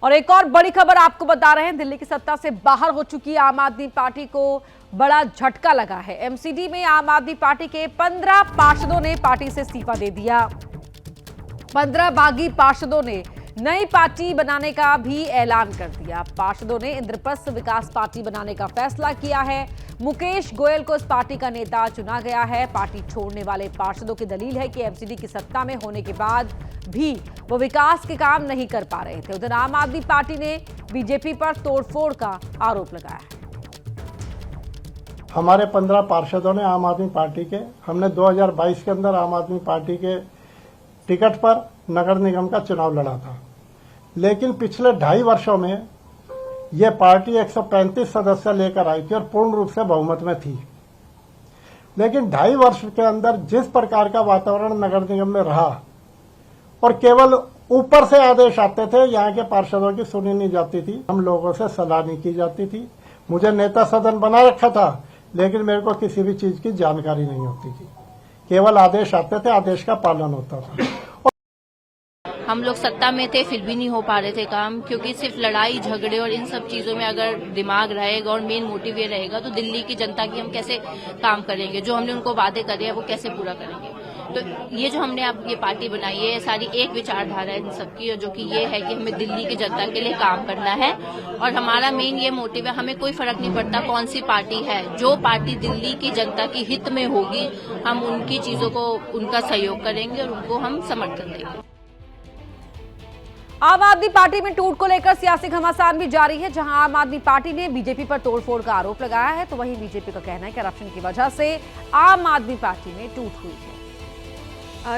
और एक और बड़ी खबर आपको बता रहे हैं, दिल्ली की सत्ता से बाहर हो चुकी आम आदमी पार्टी को बड़ा झटका लगा है। एमसीडी में आम आदमी पार्टी के 15 पार्षदों ने पार्टी से इस्तीफा दे दिया। 15 बागी पार्षदों ने नई पार्टी बनाने का भी ऐलान कर दिया। पार्षदों ने इंद्रप्रस्थ विकास पार्टी बनाने का फैसला किया है। मुकेश गोयल को इस पार्टी का नेता चुना गया है। पार्टी छोड़ने वाले पार्षदों की दलील है कि एमसीडी की सत्ता में होने के बाद भी वो विकास के काम नहीं कर पा रहे थे। उधर आम आदमी पार्टी ने बीजेपी पर तोड़फोड़ का आरोप लगाया है। हमारे 15 पार्षदों ने आम आदमी पार्टी के, हमने 2022 के अंदर आम आदमी पार्टी के टिकट पर नगर निगम का चुनाव लड़ा था, लेकिन पिछले 2.5 वर्षों में यह पार्टी 135 सदस्य लेकर आई थी और पूर्ण रूप से बहुमत में थी। लेकिन 2.5 वर्ष के अंदर जिस प्रकार का वातावरण नगर निगम में रहा और केवल ऊपर से आदेश आते थे, यहाँ के पार्षदों की सुनी नहीं जाती थी, हम लोगों से सलाह नहीं की जाती थी। मुझे नेता सदन बना रखा था, लेकिन मेरे को किसी भी चीज की जानकारी नहीं होती थी। केवल आदेश आते थे, आदेश का पालन होता था। हम लोग सत्ता में थे, फिर भी नहीं हो पा रहे थे काम, क्योंकि सिर्फ लड़ाई झगड़े और इन सब चीजों में अगर दिमाग रहेगा और मेन मोटिव ये रहेगा तो दिल्ली की जनता की हम कैसे काम करेंगे, जो हमने उनको वादे करे हैं वो कैसे पूरा करेंगे। तो ये जो हमने अब ये पार्टी बनाई है, सारी एक विचारधारा है इन सबकी, जो कि ये है कि हमें दिल्ली की जनता के लिए काम करना है और हमारा मेन ये मोटिव है। हमें कोई फर्क नहीं पड़ता कौन सी पार्टी है, जो पार्टी दिल्ली की जनता की हित में होगी हम उनकी चीजों को, उनका सहयोग करेंगे और उनको हम समर्थन देंगे। आम आदमी पार्टी में टूट को लेकर सियासी घमासान भी जारी है। जहां आम आदमी पार्टी ने बीजेपी पर तोड़फोड़ का आरोप लगाया है, तो वहीं बीजेपी का कहना है कि करप्शन की वजह से आम आदमी पार्टी में टूट हुई है।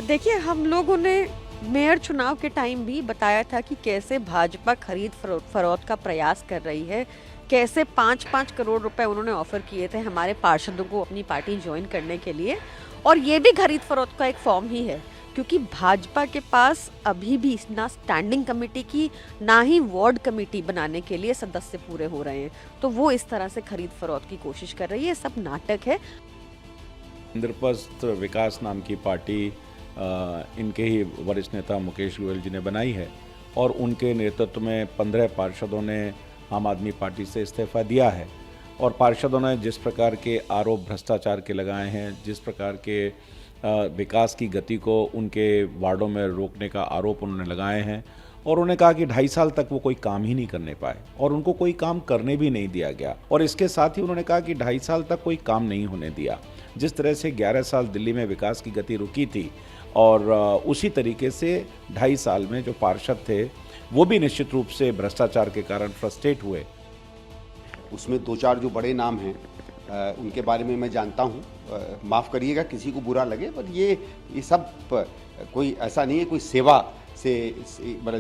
देखिए, हम लोगों ने मेयर चुनाव के टाइम भी बताया था कि कैसे भाजपा खरीद फरोख्त का प्रयास कर रही है, कैसे 5-5 करोड़ रुपए उन्होंने ऑफर किए थे हमारे पार्षदों को अपनी पार्टी ज्वाइन करने के लिए। और ये भी खरीद फरोख्त का एक फॉर्म ही है, क्योंकि भाजपा के पास अभी भी ना स्टैंडिंग कमेटी की, ना ही वार्ड कमेटी बनाने के लिए सदस्य पूरे हो रहे हैं। तो वो इस तरह से खरीद फरोख्त की कोशिश कर रही है। सब नाटक है। इंद्रप्रस्थ विकास नाम की पार्टी इनके ही वरिष्ठ नेता मुकेश गोयल जी ने बनाई है और उनके नेतृत्व में 15 पार्षदों ने आम आदमी पार्टी से इस्तीफा दिया है। और पार्षदों ने जिस प्रकार के आरोप भ्रष्टाचार के लगाए हैं, जिस प्रकार के विकास की गति को उनके वार्डों में रोकने का आरोप उन्होंने लगाए हैं और उन्होंने कहा कि 2.5 साल तक वो कोई काम ही नहीं करने पाए और उनको कोई काम करने भी नहीं दिया गया। और इसके साथ ही उन्होंने कहा कि 2.5 साल तक कोई काम नहीं होने दिया। जिस तरह से 11 साल दिल्ली में विकास की गति रुकी थी और उसी तरीके से 2.5 साल में जो पार्षद थे वो भी निश्चित रूप से भ्रष्टाचार के कारण फ्रस्ट्रेट हुए। उसमें 2-4 जो बड़े नाम हैं उनके बारे में मैं जानता हूँ, माफ़ करिएगा किसी को बुरा लगे, पर ये सब कोई ऐसा नहीं है कोई सेवा से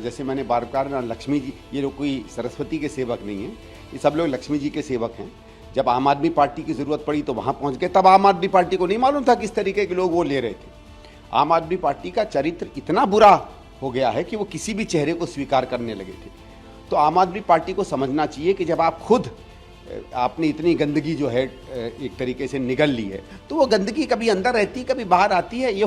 जैसे मैंने बार ना, लक्ष्मी जी, ये लोग कोई सरस्वती के सेवक नहीं हैं, ये सब लोग लक्ष्मी जी के सेवक हैं। जब आम आदमी पार्टी की ज़रूरत पड़ी तो वहाँ पहुँच गए। तब आम आदमी पार्टी को नहीं मालूम था किस तरीके के लोग वो ले रहे थे। आम आदमी पार्टी का चरित्र इतना बुरा हो गया है कि वो किसी भी चेहरे को स्वीकार करने लगे थे। तो आम आदमी पार्टी को समझना चाहिए कि जब आप खुद आपने इतनी गंदगी जो है एक तरीके से निगल ली है, तो वो गंदगी कभी अंदर रहती कभी बाहर आती है। ये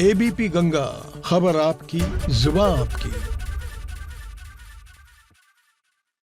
एबीपी गंगा, खबर आपकी, जुबान आपकी।